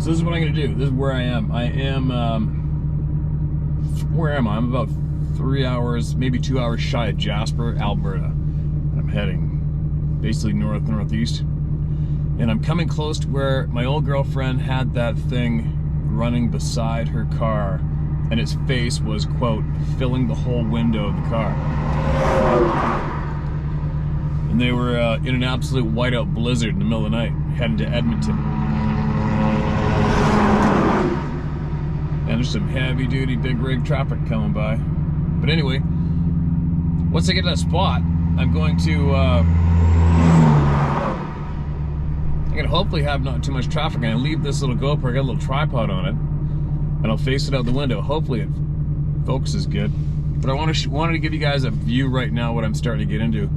So this is what I'm gonna do. This is where I am. Where am I? I'm about 3 hours, maybe 2 hours shy of Jasper, Alberta. I'm heading basically northeast. And I'm coming close to where my old girlfriend had that thing running beside her car, and its face was, quote, filling the whole window of the car. And they were in an absolute whiteout blizzard in the middle of the night, heading to Edmonton. And there's some heavy duty big rig traffic coming by. But anyway, once I get to that spot, I'm going to hopefully have not too much traffic. I'm gonna leave this little GoPro, I got a little tripod on it, and I'll face it out the window. Hopefully it focuses good. But I wanted to give you guys a view right now what I'm starting to get into.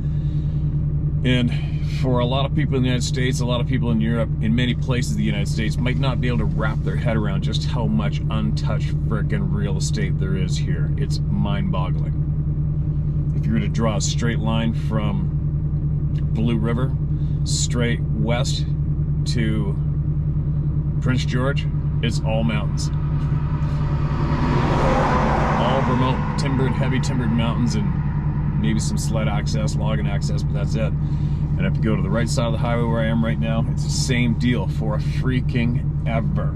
And for a lot of people in the United States, a lot of people in Europe, in many places in the United States, might not be able to wrap their head around just how much untouched frickin' real estate there is here. It's mind-boggling. If you were to draw a straight line from Blue River straight west to Prince George, it's all mountains. All remote, timbered, heavy timbered mountains, and maybe some sled access, logging access, but that's it. And if you go to the right side of the highway where I am right now, it's the same deal for a freaking ever.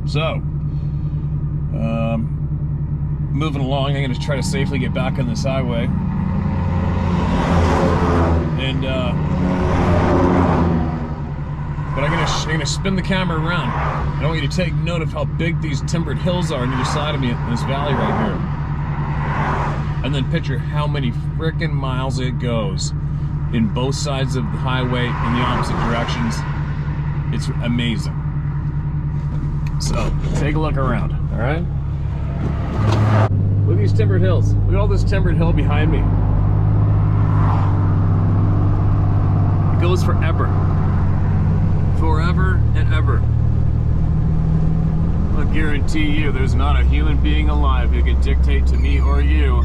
So, moving along, I'm going to try to safely get back on this highway. And, but I'm gonna spin the camera around. I want you to take note of how big these timbered hills are on either side of me in this valley right here. And then picture how many frickin' miles it goes in both sides of the highway in the opposite directions. It's amazing. So, take a look around, all right? Look at these timbered hills. Look at all this timbered hill behind me. It goes forever. Forever and ever. I'll guarantee you there's not a human being alive who can dictate to me or you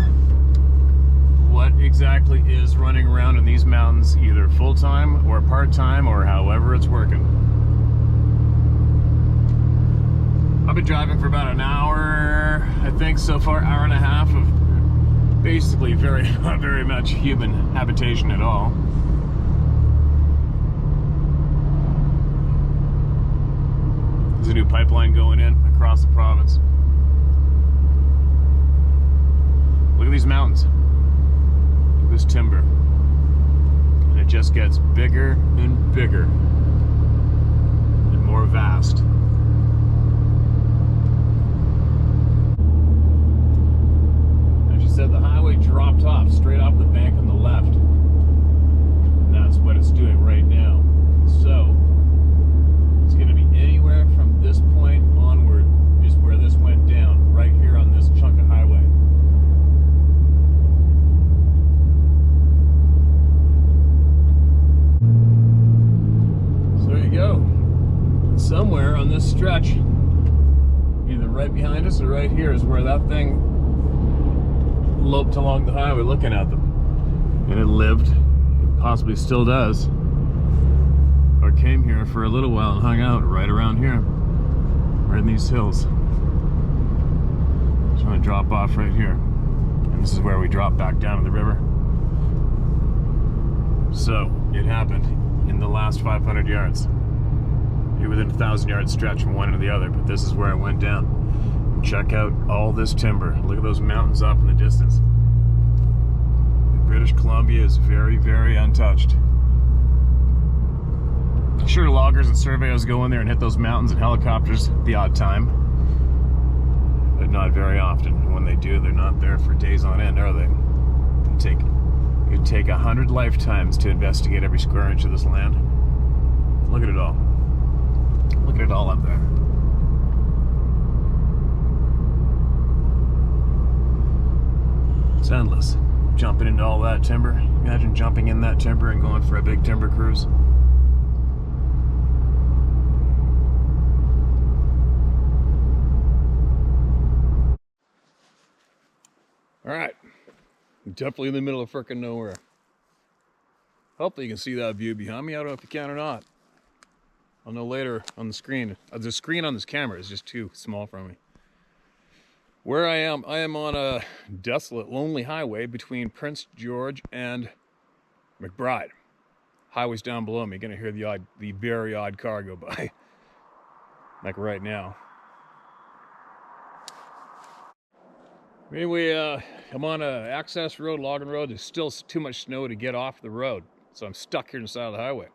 what exactly is running around in these mountains, either full-time or part-time or however it's working. I've been driving for about an hour, I think so far, hour and a half of basically not very much human habitation at all. There's a new pipeline going in across the province. Look at these mountains. Look at this timber. And it just gets bigger and bigger and more vast. As you said, the highway dropped off straight off the bank on the left. And that's what it's doing right now. So, it's going to be anywhere from this point onward is where this went down, right here on this chunk of highway. So there you go. Somewhere on this stretch, either right behind us or right here, is where that thing loped along the highway looking at them. And it lived, possibly still does, or came here for a little while and hung out right around here, right in these hills. Just want to drop off right here. And this is where we drop back down to the river. So, it happened in the last 500 yards. You're within a 1,000-yard stretch from one end to the other, but this is where it went down. Check out all this timber. Look at those mountains up in the distance. British Columbia is very, very untouched. Sure, loggers and surveyors go in there and hit those mountains and helicopters the odd time, but not very often. And when they do, they're not there for days on end, are they? It'd take 100 lifetimes to investigate every square inch of this land. Look at it all. Look at it all up there. It's endless. Jumping into all that timber. Imagine jumping in that timber and going for a big timber cruise. All right, definitely in the middle of frickin' nowhere. Hopefully you can see that view behind me. I don't know if you can or not. I'll know later on the screen. The screen on this camera is just too small for me. Where I am on a desolate, lonely highway between Prince George and McBride. Highway's down below me. You're gonna hear the very odd car go by, like right now. Anyway, I'm on a access road, logging road. There's still too much snow to get off the road, so I'm stuck here on the side of the highway.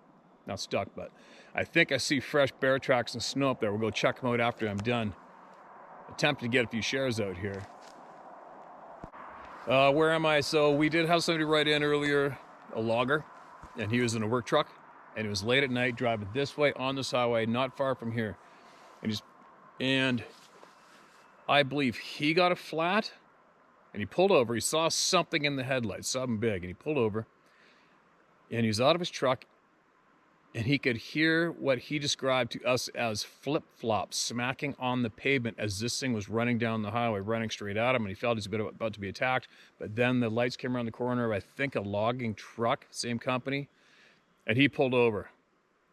Not stuck, but I think I see fresh bear tracks and snow up there. We'll go check them out after I'm done. Attempting to get a few shares out here. Where am I? So we did have somebody write in earlier, a logger, and he was in a work truck, and it was late at night driving this way on this highway, not far from here. And I believe he got a flat, and he pulled over. He saw something in the headlights, something big, and he pulled over, and he was out of his truck, and he could hear what he described to us as flip-flops smacking on the pavement as this thing was running down the highway, running straight at him, and he felt he was about to be attacked. But then the lights came around the corner of, I think, a logging truck, same company, and he pulled over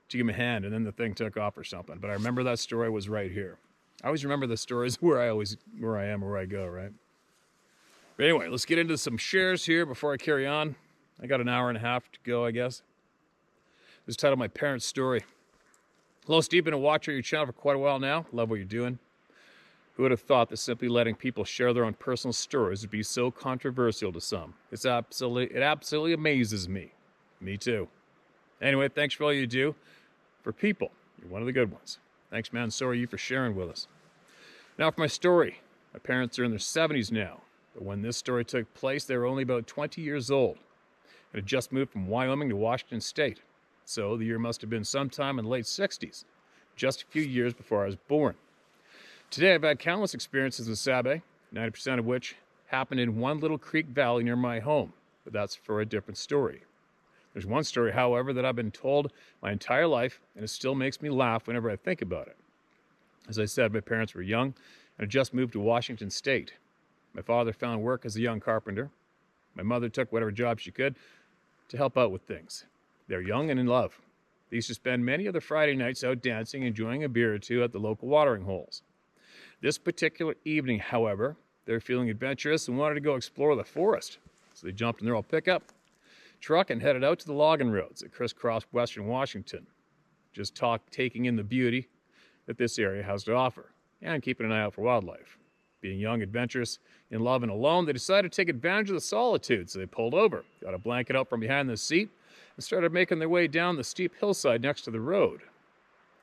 to give him a hand, and then the thing took off or something. But I remember that story was right here. I always remember the stories where I am, where I go, right? But anyway, let's get into some shares here before I carry on. I got an hour and a half to go, I guess. This is titled My Parents' Story. Hello, Steve. Been a watcher of your channel for quite a while now. Love what you're doing. Who would have thought that simply letting people share their own personal stories would be so controversial to some? It absolutely amazes me. Me too. Anyway, thanks for all you do for people. You're one of the good ones. Thanks, man. So are you for sharing with us. Now for my story. My parents are in their 70s now. But when this story took place, they were only about 20 years old and had just moved from Wyoming to Washington State. So the year must have been sometime in the late 60s, just a few years before I was born. Today I've had countless experiences with Sabe, 90% of which happened in one little creek valley near my home, but that's for a different story. There's one story, however, that I've been told my entire life, and it still makes me laugh whenever I think about it. As I said, my parents were young and had just moved to Washington State. My father found work as a young carpenter. My mother took whatever job she could to help out with things. They're young and in love. They used to spend many of their Friday nights out dancing, enjoying a beer or two at the local watering holes. This particular evening, however, they were feeling adventurous and wanted to go explore the forest. So they jumped in their old pickup truck and headed out to the logging roads that crisscross western Washington. Just taking in the beauty that this area has to offer and keeping an eye out for wildlife. Being young, adventurous, in love, and alone, they decided to take advantage of the solitude, so they pulled over, got a blanket out from behind the seat, and started making their way down the steep hillside next to the road,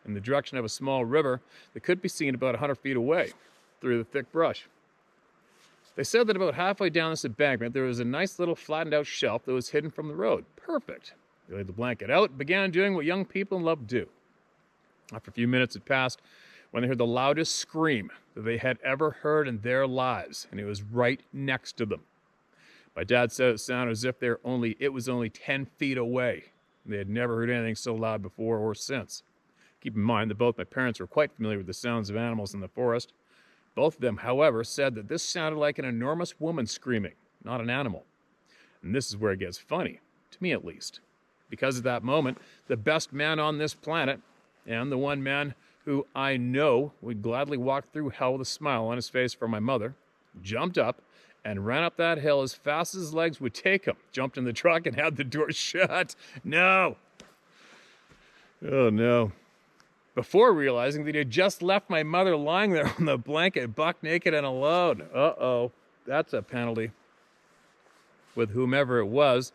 in the direction of a small river that could be seen about 100 feet away, through the thick brush. They said that about halfway down this embankment, there was a nice little flattened out shelf that was hidden from the road. Perfect. They laid the blanket out and began doing what young people in love do. After a few minutes had passed, when they heard the loudest scream that they had ever heard in their lives, and it was right next to them. My dad said it sounded as if it was only 10 feet away. They had never heard anything so loud before or since. Keep in mind that both my parents were quite familiar with the sounds of animals in the forest. Both of them, however, said that this sounded like an enormous woman screaming, not an animal. And this is where it gets funny, to me at least. Because at that moment, the best man on this planet, and the one man who I know would gladly walk through hell with a smile on his face for my mother, jumped up and ran up that hill as fast as his legs would take him, jumped in the truck and had the door shut. No! Oh no. Before realizing that he had just left my mother lying there on the blanket, buck naked and alone. Uh-oh, that's a penalty. With whomever it was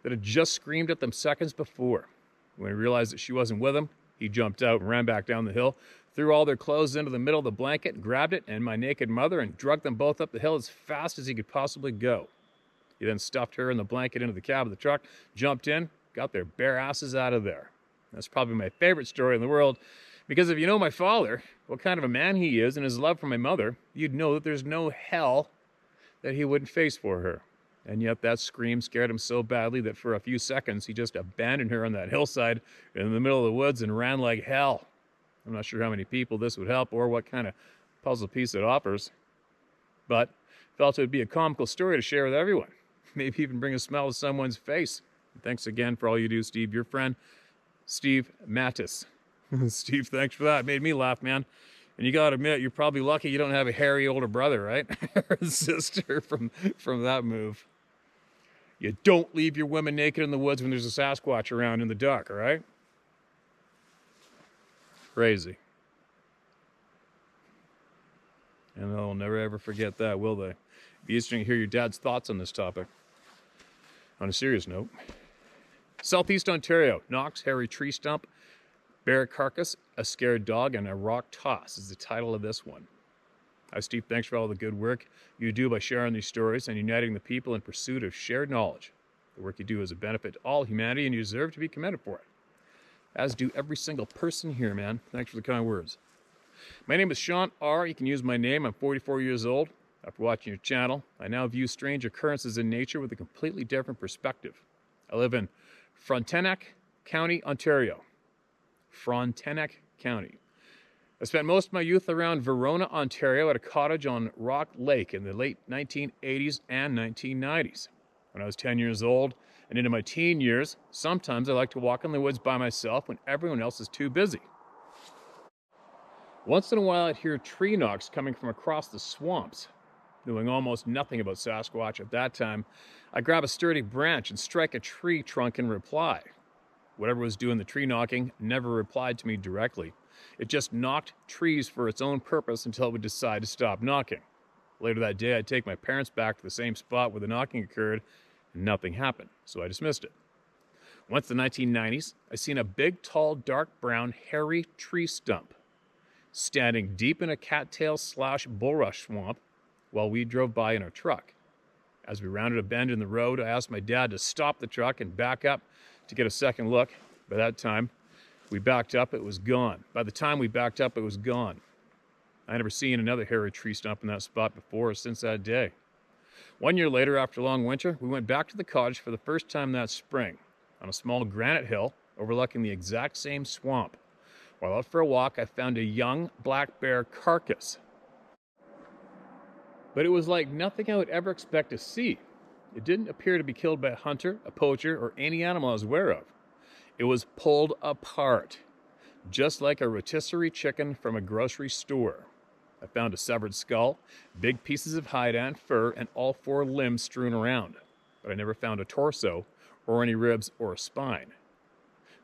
that had just screamed at them seconds before. When he realized that she wasn't with him, he jumped out and ran back down the hill, threw all their clothes into the middle of the blanket, grabbed it and my naked mother, and dragged them both up the hill as fast as he could possibly go. He then stuffed her and the blanket into the cab of the truck, jumped in, got their bare asses out of there. That's probably my favorite story in the world, because if you know my father, what kind of a man he is, and his love for my mother, you'd know that there's no hell that he wouldn't face for her. And yet that scream scared him so badly that for a few seconds he just abandoned her on that hillside in the middle of the woods and ran like hell. I'm not sure how many people this would help or what kind of puzzle piece it offers, but felt it would be a comical story to share with everyone. Maybe even bring a smile to someone's face. And thanks again for all you do, Steve. Your friend, Steve Mattis. Steve, thanks for that. It made me laugh, man. And you gotta admit, you're probably lucky you don't have a hairy older brother, right? Or a sister from that move. You don't leave your women naked in the woods when there's a Sasquatch around in the dark, all right? Crazy. And they'll never ever forget that, will they? It'd be interesting to hear your dad's thoughts on this topic. On a serious note. Southeast Ontario, Knox, hairy tree stump, bear carcass, a scared dog, and a rock toss is the title of this one. Hi, Steve. Thanks for all the good work you do by sharing these stories and uniting the people in pursuit of shared knowledge. The work you do is a benefit to all humanity, and you deserve to be commended for it. As do every single person here, man. Thanks for the kind words. My name is Sean R. You can use my name. I'm 44 years old. After watching your channel, I now view strange occurrences in nature with a completely different perspective. I live in Frontenac County, Ontario. Frontenac County. I spent most of my youth around Verona, Ontario at a cottage on Rock Lake in the late 1980s and 1990s. When I was 10 years old and into my teen years, sometimes I like to walk in the woods by myself when everyone else is too busy. Once in a while I'd hear tree knocks coming from across the swamps. Knowing almost nothing about Sasquatch at that time, I grab a sturdy branch and strike a tree trunk in reply. Whatever was doing the tree knocking never replied to me directly. It just knocked trees for its own purpose until it would decide to stop knocking. Later that day, I'd take my parents back to the same spot where the knocking occurred, and nothing happened, so I dismissed it. Once in the 1990s, I seen a big, tall, dark brown, hairy tree stump standing deep in a cattail/bulrush swamp while we drove by in our truck. As we rounded a bend in the road, I asked my dad to stop the truck and back up to get a second look. By that time, we backed up, it was gone. By the time we backed up, it was gone. I never seen another hairy tree stump in that spot before or since that day. 1 year later, after a long winter, we went back to the cottage for the first time that spring, on a small granite hill overlooking the exact same swamp. While out for a walk, I found a young black bear carcass. But it was like nothing I would ever expect to see. It didn't appear to be killed by a hunter, a poacher, or any animal I was aware of. It was pulled apart, just like a rotisserie chicken from a grocery store. I found a severed skull, big pieces of hide and fur, and all 4 limbs strewn around. But I never found a torso, or any ribs, or a spine.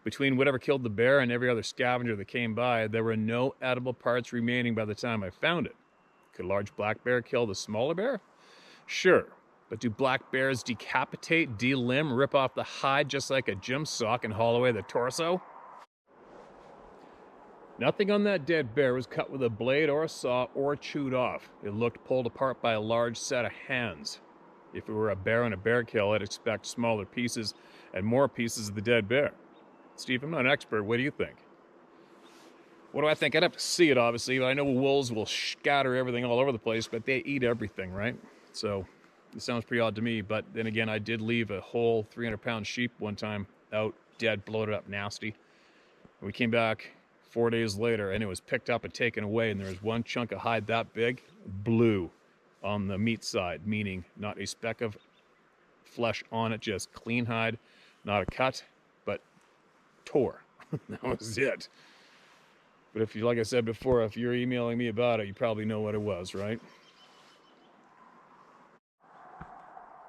Between whatever killed the bear and every other scavenger that came by, there were no edible parts remaining by the time I found it. Could a large black bear kill the smaller bear? Sure, but do black bears decapitate, delimb, rip off the hide just like a gym sock and haul away the torso? Nothing on that dead bear was cut with a blade or a saw or chewed off. It looked pulled apart by a large set of hands. If it were a bear and a bear kill, I'd expect smaller pieces and more pieces of the dead bear. Steve, I'm not an expert. What do you think? What do I think? I'd have to see it, obviously. But I know wolves will scatter everything all over the place, but they eat everything, right? So it sounds pretty odd to me. But then again, I did leave a whole 300-pound sheep one time out, dead, bloated up, nasty. We came back 4 days later, and it was picked up and taken away, and there was one chunk of hide that big, blue on the meat side, meaning not a speck of flesh on it, just clean hide, not a cut, but tore. That was it. But if you, like I said before, if you're emailing me about it, you probably know what it was, right?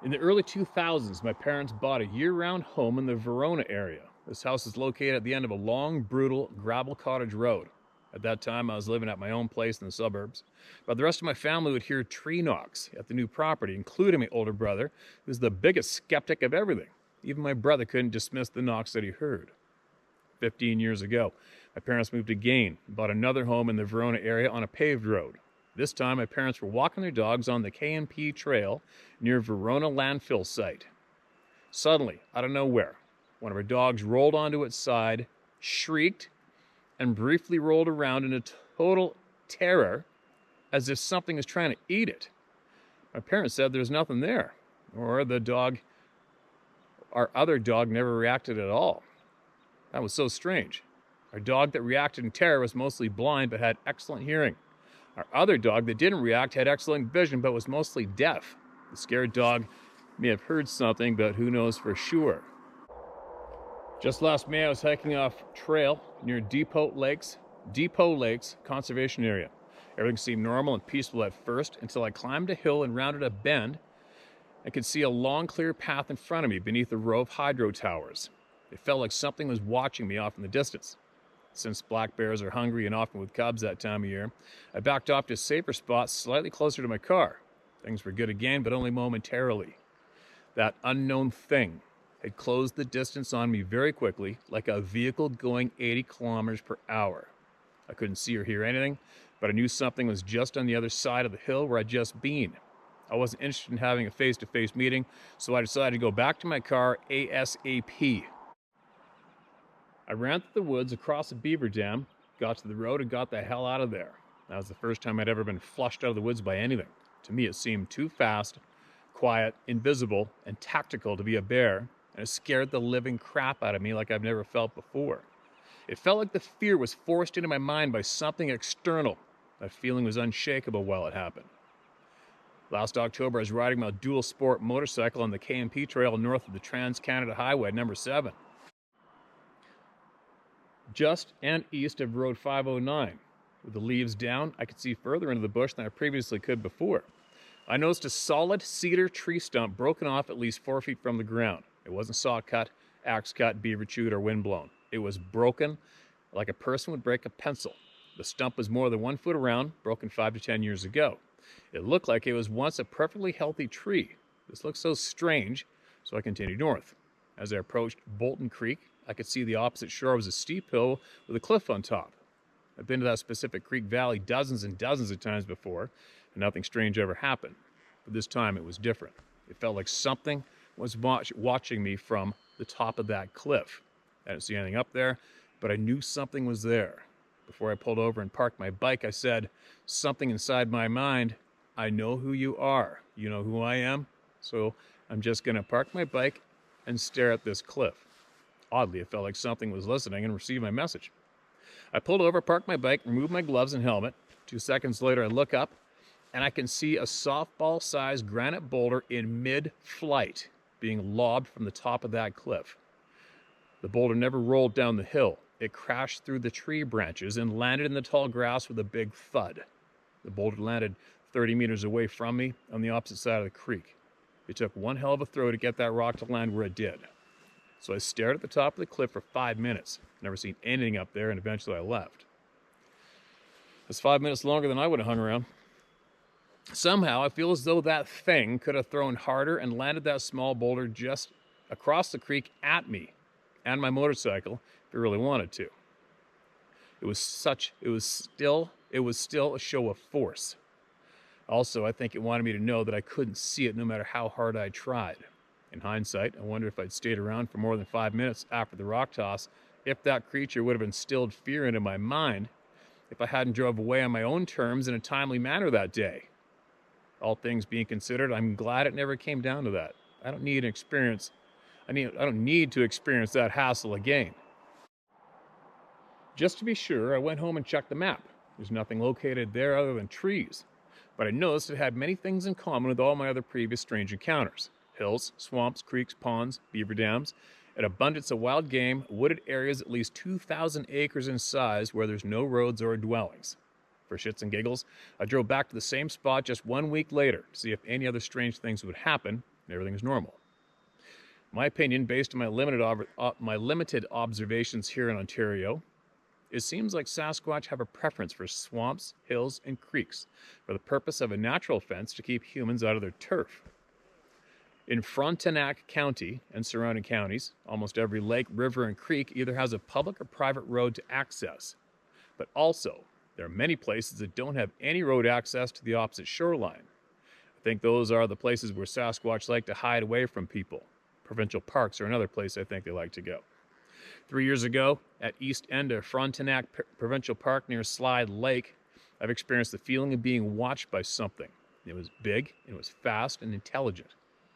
In the early 2000s, my parents bought a year-round home in the Verona area. This house is located at the end of a long, brutal gravel cottage road. At that time, I was living at my own place in the suburbs. But the rest of my family would hear tree knocks at the new property, including my older brother, who was the biggest skeptic of everything. Even my brother couldn't dismiss the knocks that he heard. 15 years ago, my parents moved again and bought another home in the Verona area on a paved road. This time, my parents were walking their dogs on the K&P trail near Verona landfill site. Suddenly, out of nowhere, one of our dogs rolled onto its side, shrieked, and briefly rolled around in a total terror as if something was trying to eat it. My parents said there was nothing there, or our other dog never reacted at all. That was so strange. Our dog that reacted in terror was mostly blind but had excellent hearing. Our other dog that didn't react had excellent vision but was mostly deaf. The scared dog may have heard something, but who knows for sure. Just last May, I was hiking off trail near Depot Lakes Conservation Area. Everything seemed normal and peaceful at first until I climbed a hill and rounded a bend. I could see a long, clear path in front of me beneath a row of hydro towers. It felt like something was watching me off in the distance. Since black bears are hungry and often with cubs that time of year, I backed off to a safer spot slightly closer to my car. Things were good again, but only momentarily. That unknown thing had closed the distance on me very quickly, like a vehicle going 80 kilometers per hour. I couldn't see or hear anything, but I knew something was just on the other side of the hill where I'd just been. I wasn't interested in having a face-to-face meeting, so I decided to go back to my car ASAP. I ran through the woods across a beaver dam, got to the road, and got the hell out of there. That was the first time I'd ever been flushed out of the woods by anything. To me, it seemed too fast, quiet, invisible, and tactical to be a bear, and it scared the living crap out of me like I've never felt before. It felt like the fear was forced into my mind by something external. That feeling was unshakable while it happened. Last October, I was riding my dual sport motorcycle on the KMP trail north of the Trans-Canada Highway number 7. Just and east of Road 509. With the leaves down, I could see further into the bush than I previously could before. I noticed a solid cedar tree stump broken off at least 4 feet from the ground. It wasn't saw cut, axe cut, beaver chewed, or wind blown. It was broken like a person would break a pencil. The stump was more than 1 foot around, broken 5 to 10 years ago. It looked like it was once a perfectly healthy tree. This looked so strange, so I continued north. As I approached Bolton Creek, I could see the opposite shore was a steep hill with a cliff on top. I've been to that specific creek valley dozens and dozens of times before, and nothing strange ever happened. But this time it was different. It felt like something was watching me from the top of that cliff. I didn't see anything up there, but I knew something was there. Before I pulled over and parked my bike, I said, something inside my mind, I know who you are. You know who I am? So I'm just going to park my bike and stare at this cliff. Oddly, it felt like something was listening and received my message. I pulled over, parked my bike, removed my gloves and helmet. 2 seconds later, I look up, and I can see a softball-sized granite boulder in mid-flight being lobbed from the top of that cliff. The boulder never rolled down the hill. It crashed through the tree branches and landed in the tall grass with a big thud. The boulder landed 30 meters away from me on the opposite side of the creek. It took one hell of a throw to get that rock to land where it did. So I stared at the top of the cliff for 5 minutes. Never seen anything up there, and eventually I left. That's 5 minutes longer than I would have hung around. Somehow, I feel as though that thing could have thrown harder and landed that small boulder just across the creek at me and my motorcycle if it really wanted to. It was still a show of force. Also, I think it wanted me to know that I couldn't see it no matter how hard I tried. In hindsight, I wonder if I'd stayed around for more than 5 minutes after the rock toss, if that creature would have instilled fear into my mind, if I hadn't drove away on my own terms in a timely manner that day. All things being considered, I'm glad it never came down to that. I don't need to experience that hassle again. Just to be sure, I went home and checked the map. There's nothing located there other than trees. But I noticed it had many things in common with all my other previous strange encounters. Hills, swamps, creeks, ponds, beaver dams, an abundance of wild game, wooded areas at least 2,000 acres in size where there's no roads or dwellings. For shits and giggles, I drove back to the same spot just 1 week later to see if any other strange things would happen, and everything was normal. My opinion, based on my limited observations here in Ontario, it seems like Sasquatch have a preference for swamps, hills, and creeks for the purpose of a natural fence to keep humans out of their turf. In Frontenac County and surrounding counties, almost every lake, river, and creek either has a public or private road to access. But also, there are many places that don't have any road access to the opposite shoreline. I think those are the places where Sasquatch like to hide away from people. Provincial parks are another place I think they like to go. 3 years ago, at east end of Frontenac Provincial Park near Slide Lake, I've experienced the feeling of being watched by something. It was big, it was fast and intelligent.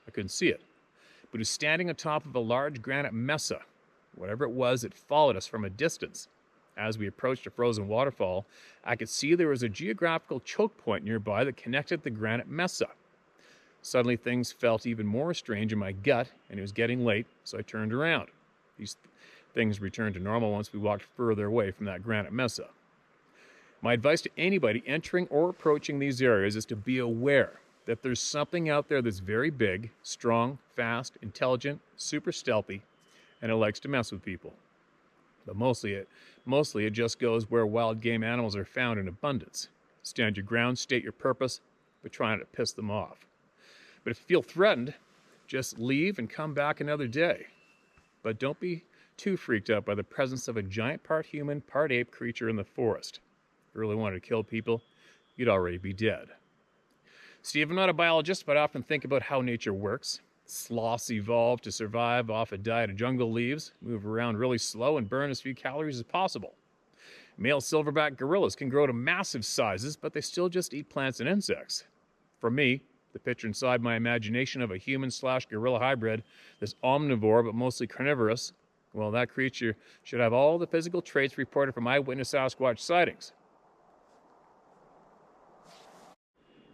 I couldn't see it, but it was standing on top of a large granite mesa. Whatever it was, it followed us from a distance. As we approached a frozen waterfall, I could see there was a geographical choke point nearby that connected the granite mesa. Suddenly, things felt even more strange in my gut, and it was getting late, so I turned around. Things returned to normal once we walked further away from that granite mesa. My advice to anybody entering or approaching these areas is to be aware that there's something out there that's very big, strong, fast, intelligent, super stealthy, and it likes to mess with people. But mostly it just goes where wild game animals are found in abundance. Stand your ground, state your purpose, but try not to piss them off. But if you feel threatened, just leave and come back another day. But don't be too freaked out by the presence of a giant part human, part ape creature in the forest. If you really wanted to kill people, you'd already be dead. Steve, I'm not a biologist, but I often think about how nature works. Sloths evolved to survive off a diet of jungle leaves, move around really slow, and burn as few calories as possible. Male silverback gorillas can grow to massive sizes, but they still just eat plants and insects. For me, the picture inside my imagination of a human/gorilla hybrid, this omnivore but mostly carnivorous, well, that creature should have all the physical traits reported from eyewitness Sasquatch sightings.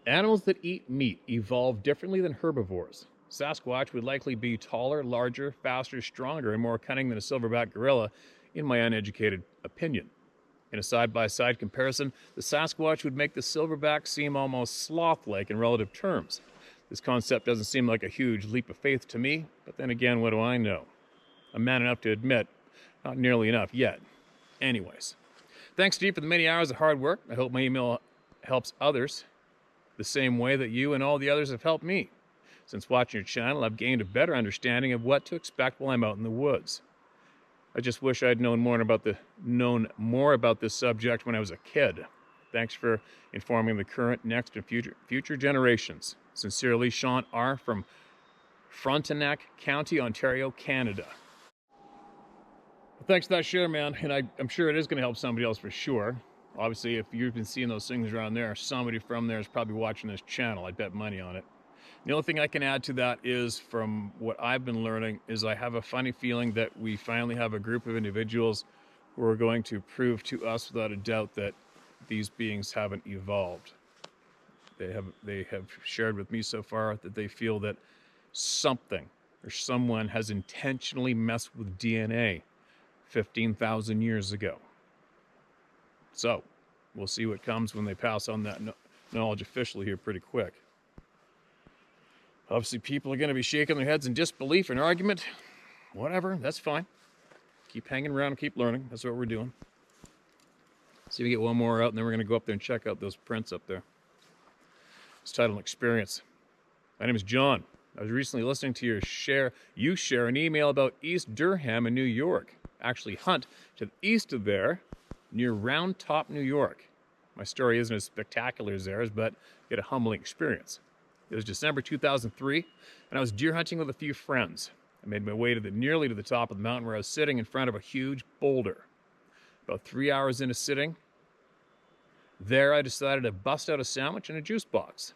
Animals that eat meat evolve differently than herbivores. Sasquatch would likely be taller, larger, faster, stronger, and more cunning than a silverback gorilla, in my uneducated opinion. In a side-by-side comparison, the Sasquatch would make the silverback seem almost sloth-like in relative terms. This concept doesn't seem like a huge leap of faith to me, but then again, what do I know? I'm man enough to admit, not nearly enough yet. Anyways, thanks, Steve, for the many hours of hard work. I hope my email helps others the same way that you and all the others have helped me. Since watching your channel, I've gained a better understanding of what to expect while I'm out in the woods. I just wish I'd known more about this subject when I was a kid. Thanks for informing the current, next, and future generations. Sincerely, Sean R. from Frontenac County, Ontario, Canada. Well, thanks for that share, man. And I'm sure it is going to help somebody else for sure. Obviously, if you've been seeing those things around there, somebody from there is probably watching this channel. I'd bet money on it. The only thing I can add to that is, from what I've been learning, is I have a funny feeling that we finally have a group of individuals who are going to prove to us without a doubt that these beings haven't evolved. They have shared with me so far that they feel that something or someone has intentionally messed with DNA 15,000 years ago. So, we'll see what comes when they pass on that knowledge officially here pretty quick. Obviously, people are going to be shaking their heads in disbelief and argument. Whatever, that's fine. Keep hanging around and keep learning. That's what we're doing. See if we get one more out, and then we're going to go up there and check out those prints up there. It's titled Experience. My name is John. I was recently listening to you share an email about East Durham in New York. Actually, hunt to the east of there, near Round Top, New York. My story isn't as spectacular as theirs, but get a humbling experience. It was December 2003, and I was deer hunting with a few friends. I made my way nearly to the top of the mountain, where I was sitting in front of a huge boulder. About 3 hours into sitting there, I decided to bust out a sandwich and a juice box.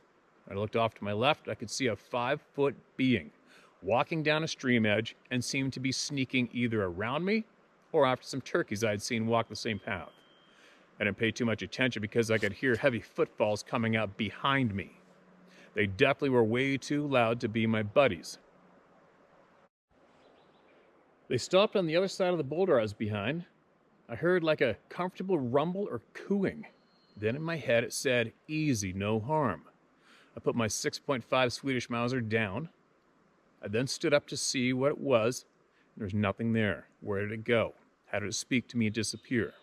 I looked off to my left. I could see a 5-foot being walking down a stream edge and seemed to be sneaking either around me or after some turkeys I had seen walk the same path. I didn't pay too much attention because I could hear heavy footfalls coming up behind me. They definitely were way too loud to be my buddies. They stopped on the other side of the boulder I was behind. I heard like a comfortable rumble or cooing. Then in my head it said, "Easy, no harm." I put my 6.5 Swedish Mauser down. I then stood up to see what it was. There's nothing there. Where did it go? How did it speak to me and disappear?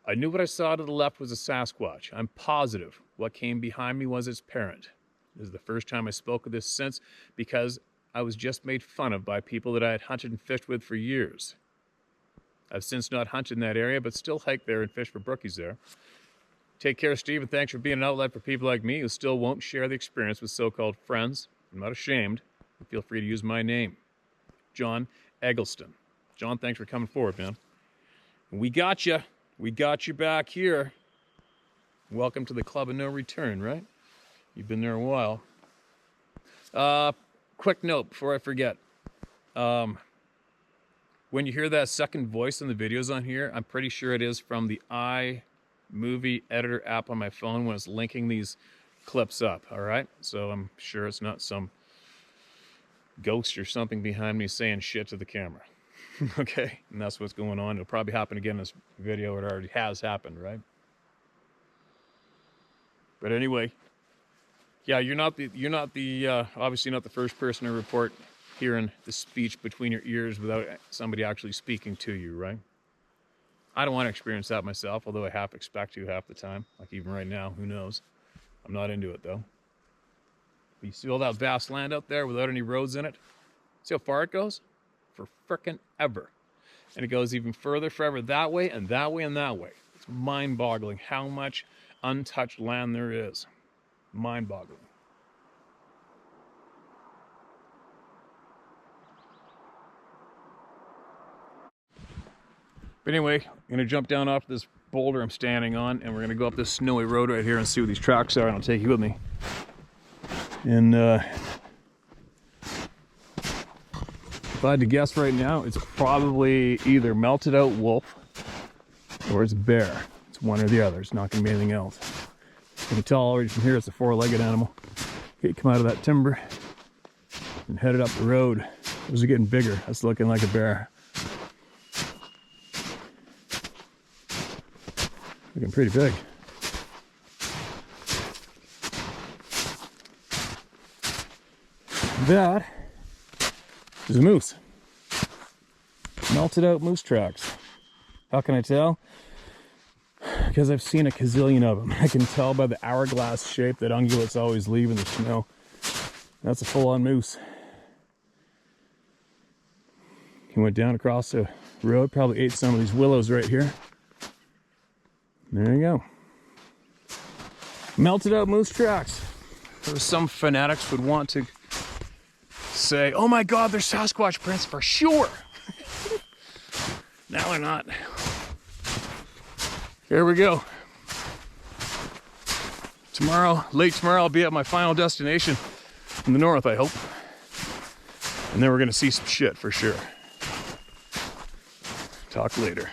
I knew what I saw to the left was a Sasquatch. I'm positive what came behind me was its parent. This is the first time I spoke of this since, because I was just made fun of by people that I had hunted and fished with for years. I've since not hunted in that area, but still hike there and fish for brookies there. Take care, Steve, and thanks for being an outlet for people like me who still won't share the experience with so-called friends. I'm not ashamed. Feel free to use my name. John Eggleston. John, thanks for coming forward, man. We got you. We got you back here. Welcome to the Club of No Return, right? You've been there a while. Quick note before I forget. When you hear that second voice in the videos on here, I'm pretty sure it is from the iMovie editor app on my phone when it's linking these clips up, all right? So I'm sure it's not some ghost or something behind me saying shit to the camera. Okay, and that's what's going on. It'll probably happen again in this video. It already has happened, right? But anyway, yeah, you're not the obviously not the first person to report hearing the speech between your ears without somebody actually speaking to you, right? I don't want to experience that myself, although I half expect to half the time. Like even right now, who knows? I'm not into it though. But you see all that vast land out there without any roads in it? See how far it goes? For frickin' ever. And it goes even further forever that way and that way and that way. It's mind-boggling how much untouched land there is. Mind-boggling. But anyway, I'm going to jump down off this boulder I'm standing on, and we're going to go up this snowy road right here and see what these tracks are, and I'll take you with me. And if I had to guess right now, it's probably either melted out wolf or it's bear. It's one or the other. It's not going to be anything else. You can tell already from here it's a four-legged animal. Okay, come out of that timber and headed up the road. Those are getting bigger. That's looking like a bear. Looking pretty big. That is a moose. Melted out moose tracks. How can I tell? Because I've seen a gazillion of them. I can tell by the hourglass shape that ungulates always leave in the snow. That's a full-on moose. He went down across the road, probably ate some of these willows right here. There you go. Melted out moose tracks. There was some fanatics would want to say, oh my God, there's Sasquatch prints for sure. Now they're not. Here we go. Tomorrow, late tomorrow, I'll be at my final destination in the north, I hope. And then we're gonna see some shit for sure. Talk later.